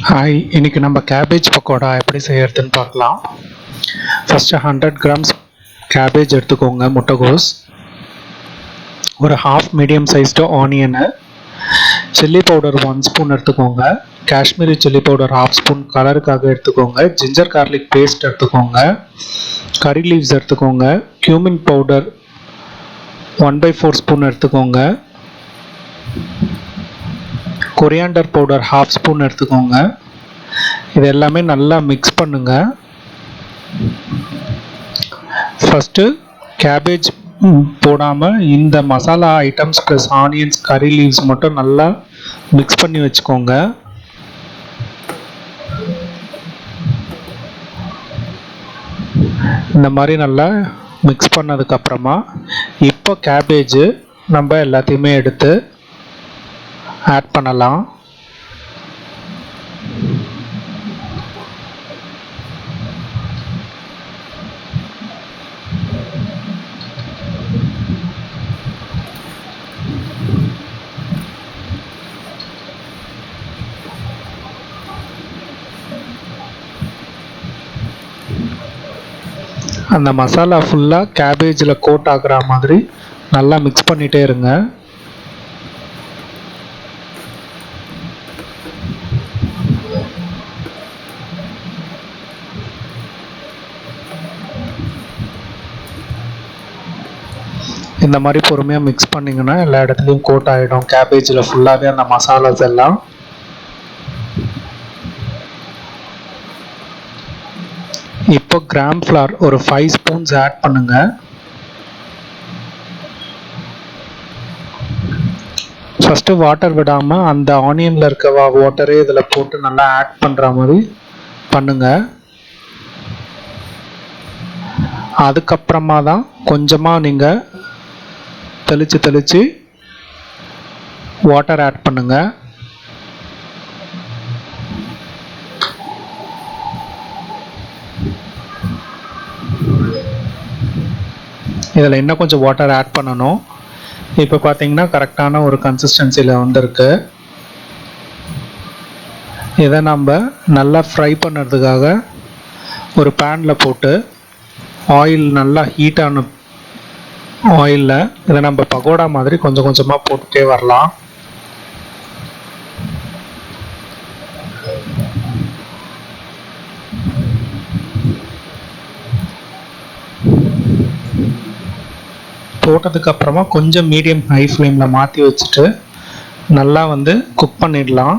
Hi, இன்னைக்கு நம்ம cabbage pakoda எப்படி செய்யறதுன்னு பார்க்கலாம். ஃபஸ்ட்டு 100 கிராம்ஸ் கேபேஜ் எடுத்துக்கோங்க, முட்டைகோஸ், ஒரு half medium sized onion, chilli powder 1 spoon எடுத்துக்கோங்க, காஷ்மீரி சில்லி பவுடர் 1/2 ஸ்பூன் கலருக்காக எடுத்துக்கோங்க, ஜிஞ்சர் கார்லிக் பேஸ்ட் எடுத்துக்கோங்க, கறி லீவ்ஸ் எடுத்துக்கோங்க, கியூமின் பவுடர் 1/4 ஸ்பூன் எடுத்துக்கோங்க, கொரியாண்டர் பவுடர் 1/2 ஸ்பூன் எடுத்துக்கோங்க. இது எல்லாமே நல்லா மிக்ஸ் பண்ணுங்க. ஃபஸ்ட்டு கேபேஜ் போடாமல் இந்த மசாலா ஐட்டம்ஸ் ப்ளஸ் ஆனியன்ஸ், கறி லீவ்ஸ் மட்டும் நல்லா மிக்ஸ் பண்ணி வச்சுக்கோங்க. இந்த மாதிரி நல்லா மிக்ஸ் பண்ணதுக்கப்புறமா இப்போ கேபேஜ் நம்ம எல்லாத்தையுமே எடுத்து ஆட் பண்ணலாம். அந்த மசாலா ஃபுல்லாக கேபேஜில் கோட் ஆகிற மாதிரி நல்லா மிக்ஸ் பண்ணிகிட்டே இருங்க. இந்த மாதிரி பொறுமையாக மிக்ஸ் பண்ணிங்கன்னா எல்லா இடத்துலையும் கோட் ஆகிடும் கேபேஜில் ஃபுல்லாகவே அந்த மசாலாஸ் எல்லாம். இப்போ கிராம் ஃப்ளார் ஒரு 5 ஸ்பூன்ஸ் ஆட் பண்ணுங்க. ஃபஸ்ட்டு வாட்டர் விடாமல் அந்த ஆனியனில் இருக்க வாட்டரே இதில் போட்டு நல்லா ஆட் பண்ணுற மாதிரி பண்ணுங்க. அதுக்கப்புறமா தான் கொஞ்சமாக நீங்கள் தெளித்து வாட்டர் ஆட் பண்ணுங்க. இதில் இன்னும் கொஞ்சம் வாட்டர் ஆட் பண்ணணும். இப்போ பார்த்தீங்கன்னா கரெக்டான ஒரு கன்சிஸ்டன்சியில் வந்திருக்கு. இதை நம்ம நல்லா ஃப்ரை பண்ணுறதுக்காக ஒரு பேனில் போட்டு ஆயில் நல்லா ஹீட்டான ஆயிலில் இதை நம்ம பகோடா மாதிரி கொஞ்சம் கொஞ்சமாக போட்டுட்டே வரலாம். போட்டதுக்கப்புறமா கொஞ்சம் மீடியம் ஹை ஃப்ளேமில் மாற்றி வச்சுட்டு நல்லா குக் பண்ணிடலாம்.